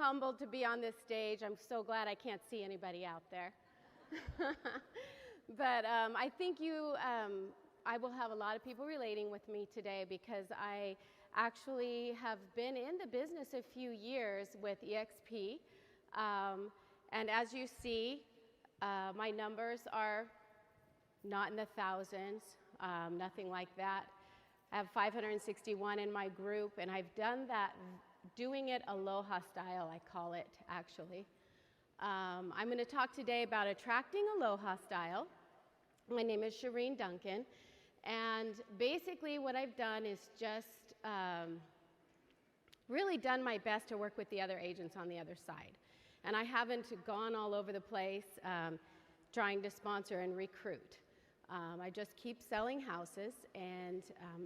humbled to be on this stage. I'm so glad I can't see anybody out there. But I think I will have a lot of people relating with me today because I actually have been in the business a few years with EXP. And as you see, my numbers are not in the thousands, nothing like that. I have 561 in my group, and I've done that, doing it Aloha-Style, I call it, actually. I'm going to talk today about attracting Aloha-Style. My name is Sherine Duncan, and basically what I've done is just really done my best to work with the other agents on the other side. And I haven't gone all over the place trying to sponsor and recruit. I just keep selling houses, and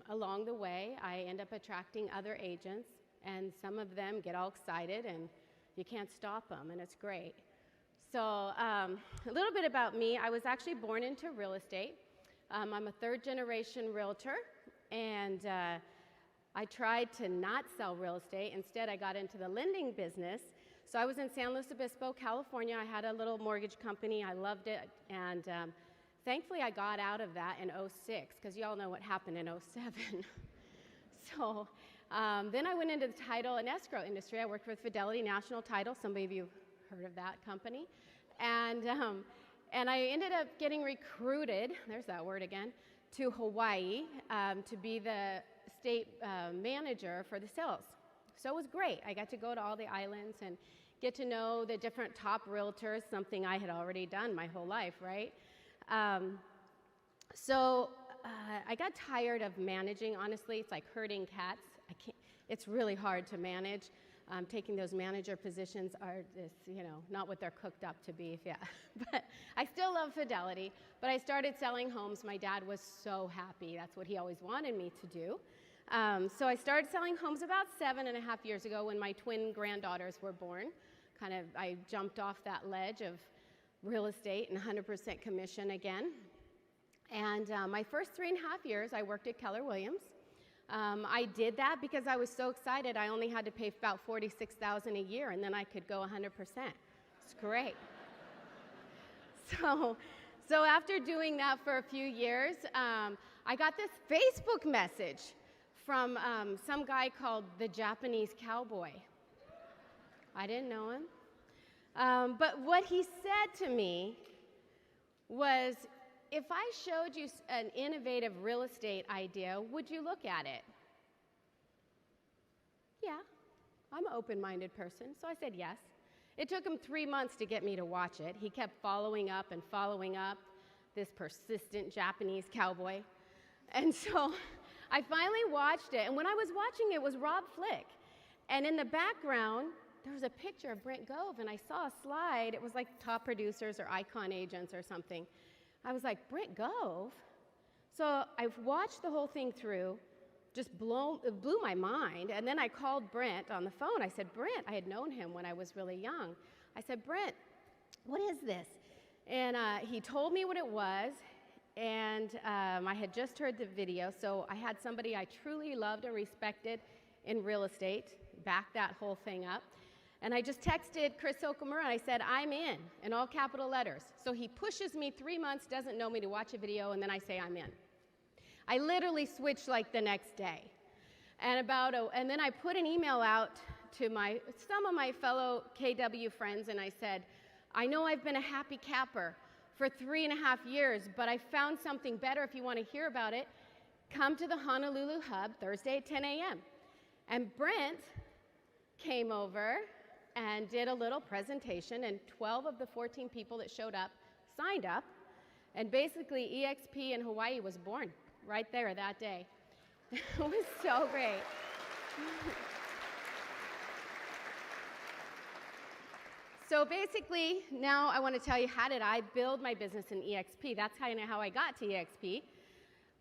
along the way, I end up attracting other agents, and some of them get all excited, and you can't stop them, and it's great. So a little bit about me. I was actually born into real estate. I'm a third-generation realtor, and I tried to not sell real estate. Instead, I got into the lending business. So I was in San Luis Obispo, California. I had a little mortgage company. I loved it, and thankfully, I got out of that in 06, because you all know what happened in 07. So then I went into the title and escrow industry. I worked with Fidelity National Title. Some of you have heard of that company. And I ended up getting recruited, there's that word again, to Hawaii to be the state manager for the sales. So it was great. I got to go to all the islands and get to know the different top realtors, something I had already done my whole life, right? So I got tired of managing, honestly. It's like herding cats. It's really hard to manage. Taking those manager positions are just, not what they're cooked up to be, yeah. But I still love Fidelity, but I started selling homes. My dad was so happy. That's what he always wanted me to do. So I started selling homes about 7.5 years ago when my twin granddaughters were born. I jumped off that ledge of real estate and 100% commission again. And my first 3.5 years, I worked at Keller Williams. I did that because I was so excited. I only had to pay about $46,000 a year, and then I could go 100%. It's great. So after doing that for a few years, I got this Facebook message from some guy called the Japanese Cowboy. I didn't know him. But what he said to me was, if I showed you an innovative real estate idea, would you look at it? Yeah, I'm an open-minded person, so I said yes. It took him 3 months to get me to watch it. He kept following up, this persistent Japanese cowboy. And so I finally watched it, and when I was watching it, it was Rob Flick. And in the background, there was a picture of Brent Gove, and I saw a slide. It was like top producers or icon agents or something. I was like, Brent Gove? So I watched the whole thing through, just it blew my mind. And then I called Brent on the phone. I said, Brent, I had known him when I was really young. I said, Brent, what is this? And he told me what it was. And I had just heard the video. So I had somebody I truly loved and respected in real estate back that whole thing up. And I just texted Chris Okamura, and I said, I'm in all capital letters. So he pushes me 3 months, doesn't know me, to watch a video, and then I say I'm in. I literally switched like the next day. And then I put an email out to some of my fellow KW friends, and I said, I know I've been a happy capper for 3.5 years, but I found something better. If you want to hear about it, come to the Honolulu Hub Thursday at 10 a.m. And Brent came over and did a little presentation, and 12 of the 14 people that showed up signed up, and basically EXP in Hawaii was born right there that day. It was so great. So basically, now I want to tell you, how did I build my business in EXP? That's kind of how I got to EXP.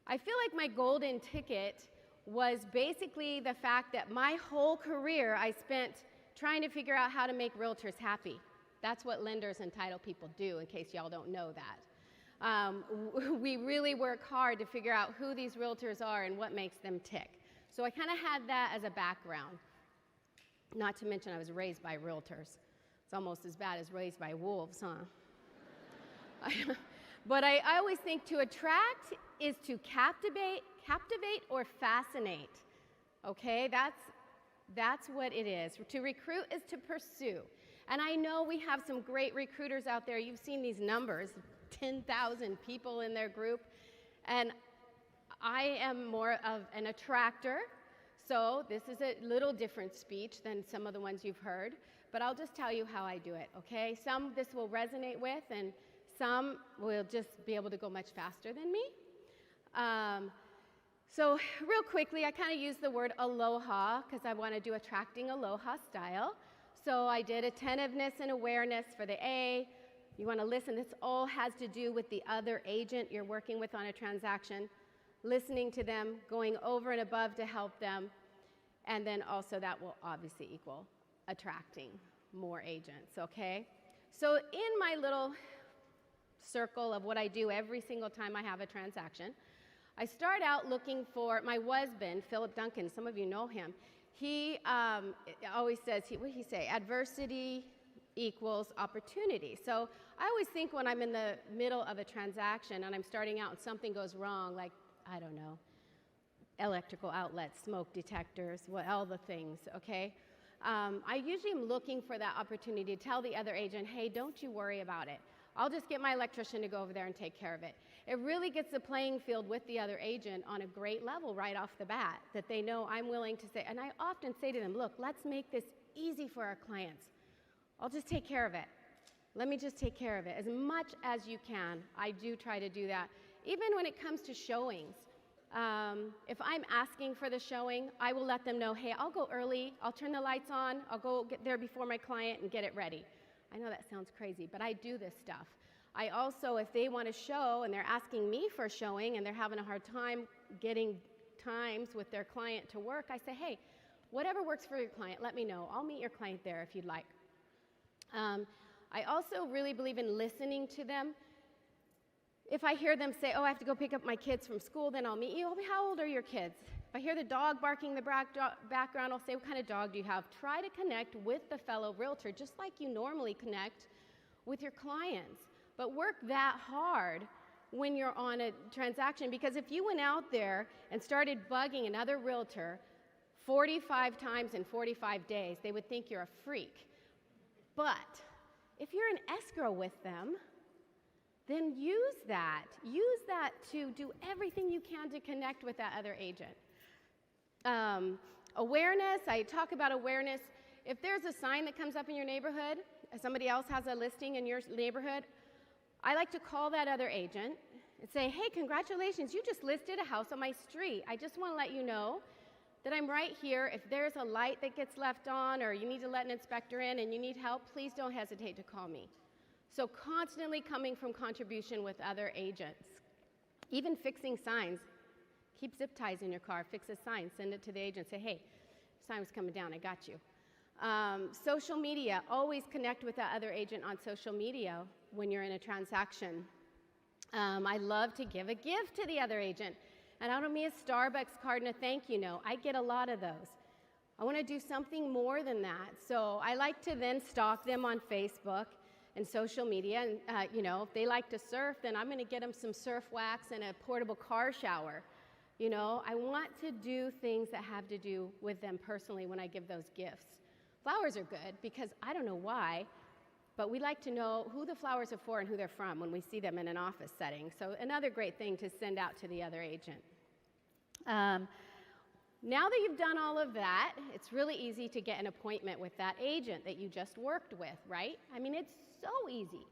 I feel like my golden ticket was basically the fact that my whole career I spent trying to figure out how to make realtors happy. That's what lenders and title people do, in case y'all don't know that. We really work hard to figure out who these realtors are and what makes them tick. So I kind of had that as a background. Not to mention I was raised by realtors. It's almost as bad as raised by wolves, huh? But I always think to attract is to captivate or fascinate. Okay, that's what it is. To recruit is to pursue. And I know we have some great recruiters out there. You've seen these numbers, 10,000 people in their group. And I am more of an attractor. So this is a little different speech than some of the ones you've heard. But I'll just tell you how I do it, okay? Some this will resonate with, and some will just be able to go much faster than me. So real quickly, I kind of use the word aloha because I want to do attracting Aloha-Style. So I did attentiveness and awareness for the A. You want to listen. This all has to do with the other agent you're working with on a transaction, listening to them, going over and above to help them, and then also that will obviously equal attracting more agents, okay? So in my little circle of what I do every single time I have a transaction, I start out looking for my husband, Philip Duncan. Some of you know him. He always says, what did he say? Adversity equals opportunity. So I always think when I'm in the middle of a transaction and I'm starting out and something goes wrong, like, I don't know, electrical outlets, smoke detectors, all the things, okay? I usually am looking for that opportunity to tell the other agent, hey, don't you worry about it. I'll just get my electrician to go over there and take care of it. It really gets the playing field with the other agent on a great level right off the bat, that they know I'm willing to say, and I often say to them, look, let's make this easy for our clients. I'll just take care of it. Let me just take care of it as much as you can. I do try to do that. Even when it comes to showings, if I'm asking for the showing, I will let them know, hey, I'll go early, I'll turn the lights on, I'll go get there before my client and get it ready. I know that sounds crazy, but I do this stuff. I also, if they want to show and they're asking me for a showing and they're having a hard time getting times with their client to work, I say, hey, whatever works for your client, let me know. I'll meet your client there if you'd like. I also really believe in listening to them. If I hear them say, oh, I have to go pick up my kids from school, then I'll meet you. How old are your kids? If I hear the dog barking in the background, I'll say, what kind of dog do you have? Try to connect with the fellow realtor, just like you normally connect with your clients. But work that hard when you're on a transaction, because if you went out there and started bugging another realtor 45 times in 45 days, they would think you're a freak. But if you're in escrow with them, then use that. Use that to do everything you can to connect with that other agent. Awareness, I talk about awareness. If there's a sign that comes up in your neighborhood, somebody else has a listing in your neighborhood, I like to call that other agent and say, hey, congratulations, you just listed a house on my street. I just want to let you know that I'm right here. If there's a light that gets left on or you need to let an inspector in and you need help, please don't hesitate to call me. So constantly coming from contribution with other agents. Even fixing signs. Keep zip ties in your car, fix a sign, send it to the agent, say, hey, sign was coming down, I got you. Social media, always connect with that other agent on social media when you're in a transaction. I love to give a gift to the other agent. And I don't mean a Starbucks card and a thank you note. I get a lot of those. I want to do something more than that. So I like to then stalk them on Facebook and social media. And, if they like to surf, then I'm going to get them some surf wax and a portable car shower. I want to do things that have to do with them personally when I give those gifts. Flowers are good because I don't know why, but we like to know who the flowers are for and who they're from when we see them in an office setting. So another great thing to send out to the other agent. Now that you've done all of that, it's really easy to get an appointment with that agent that you just worked with, right? I mean, it's so easy.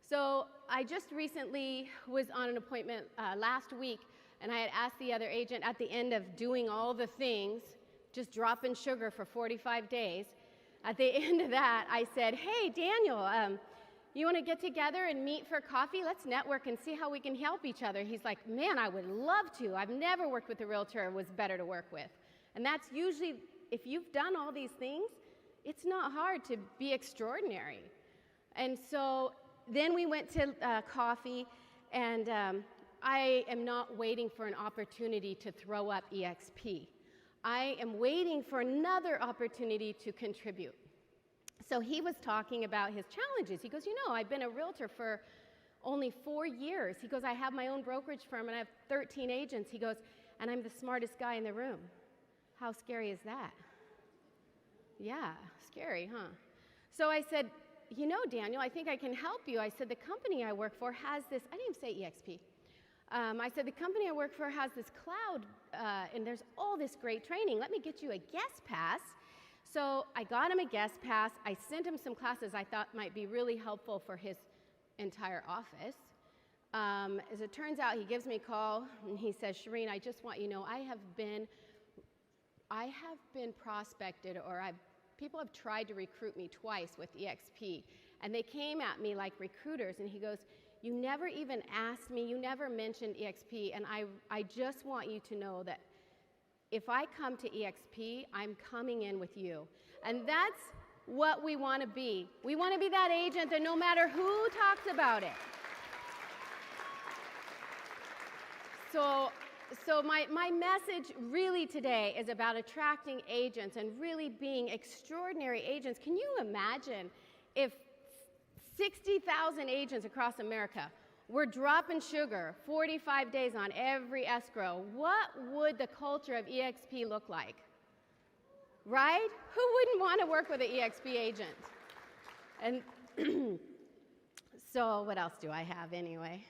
So I just recently was on an appointment last week, and I had asked the other agent at the end of doing all the things, just dropping sugar for 45 days, at the end of that, I said, hey, Daniel, you want to get together and meet for coffee? Let's network and see how we can help each other. He's like, man, I would love to. I've never worked with a realtor who was better to work with. And that's usually, if you've done all these things, it's not hard to be extraordinary. And so then we went to coffee, and I am not waiting for an opportunity to throw up EXP. I am waiting for another opportunity to contribute. So he was talking about his challenges. He goes, I've been a realtor for only 4 years. He goes, I have my own brokerage firm and I have 13 agents. He goes, and I'm the smartest guy in the room. How scary is that? Yeah, scary, huh? So I said, Daniel, I think I can help you. I said, the company I work for has this, I didn't even say EXP. I said, the company I work for has this cloud, and there's all this great training. Let me get you a guest pass. So I got him a guest pass. I sent him some classes I thought might be really helpful for his entire office. As it turns out, he gives me a call, and he says, Sherine, I just want you to know, I have been prospected, or people have tried to recruit me twice with EXP, and they came at me like recruiters, and he goes, you never even asked me, you never mentioned EXP, and I just want you to know that if I come to EXP, I'm coming in with you. And that's what we want to be. We want to be that agent that no matter who talks about it. So my message really today is about attracting agents and really being extraordinary agents. Can you imagine if 60,000 agents across America were dropping sugar 45 days on every escrow? What would the culture of EXP look like? Right? Who wouldn't want to work with an EXP agent? And so what else do I have anyway?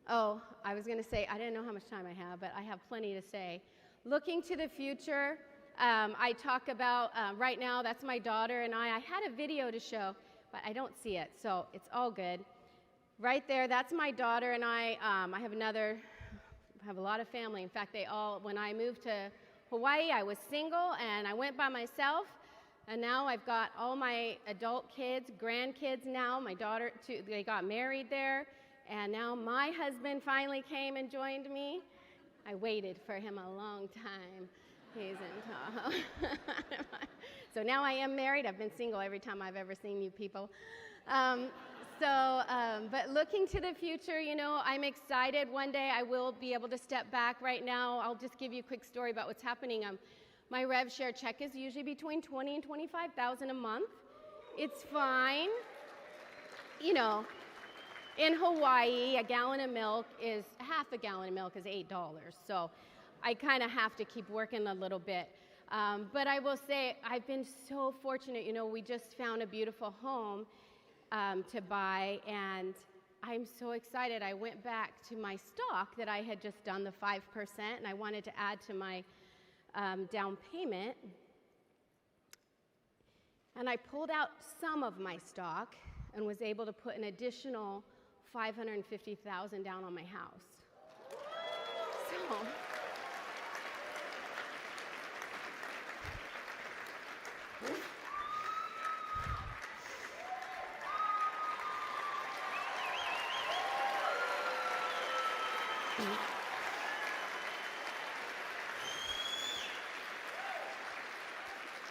Oh, I was going to say, I didn't know how much time I have, but I have plenty to say. Looking to the future, I talk about, right now, that's my daughter and I had a video to show, but I don't see it, so it's all good. Right there, that's my daughter and I have a lot of family. In fact, when I moved to Hawaii, I was single and I went by myself, and now I've got all my adult kids, grandkids now, my daughter, too, they got married there. And now my husband finally came and joined me. I waited for him a long time. He's in Tahoe. So now I am married. I've been single every time I've ever seen you people. But looking to the future, I'm excited. One day I will be able to step back. Right now, I'll just give you a quick story about what's happening. My rev share check is usually between $20,000 and $25,000 a month. It's fine. In Hawaii, half a gallon of milk is $8. So I kind of have to keep working a little bit. But I will say I've been so fortunate. We just found a beautiful home to buy, and I'm so excited. I went back to my stock that I had just done, the 5%, and I wanted to add to my down payment. And I pulled out some of my stock and was able to put an additional $550,000 down on my house. So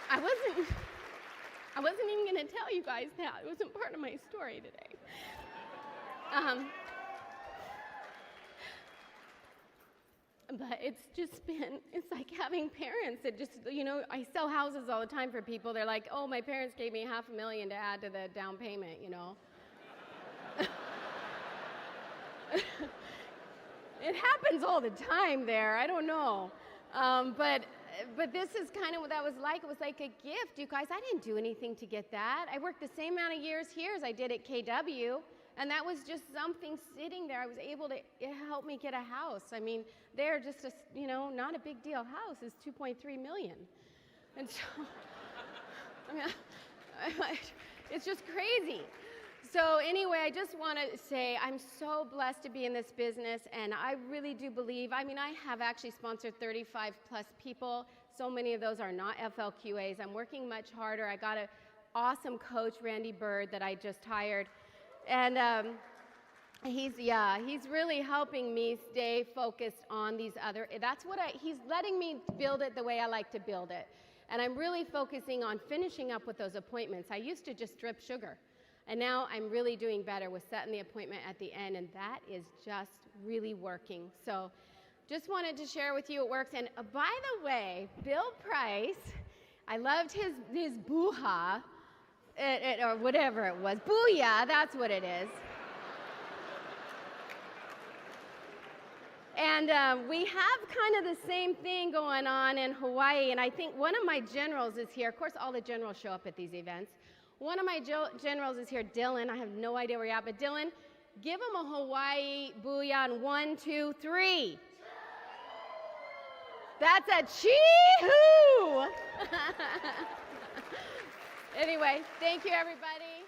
I wasn't even going to tell you guys that. It wasn't part of my story today. But it's like having parents that just, I sell houses all the time for people. They're like, oh, my parents gave me $500,000 to add to the down payment, It happens all the time there. I don't know. But this is kind of what that was like. It was like a gift, you guys. I didn't do anything to get that. I worked the same amount of years here as I did at KW, and that was just something sitting there. I was able to help me get a house. I mean, they're just not a big deal house. It's $2.3 million. And so, it's just crazy. So anyway, I just want to say I'm so blessed to be in this business, and I really do believe, I have actually sponsored 35 plus people. So many of those are not FLQAs. I'm working much harder. I got an awesome coach, Randy Bird, that I just hired. And he's really helping me stay focused on these he's letting me build it the way I like to build it. And I'm really focusing on finishing up with those appointments. I used to just drip sugar. And now I'm really doing better with setting the appointment at the end, and that is just really working. So just wanted to share with you it works. And by the way, Bill Price, I loved his boo-ha, or whatever it was. Booyah, that's what it is. And we have kind of the same thing going on in Hawaii, and I think one of my generals is here. Of course, all the generals show up at these events. One of my generals is here, Dylan. I have no idea where you're at, but Dylan, give him a Hawaii booyah on 1, 2, 3. That's a chee-hoo! Anyway, thank you, everybody.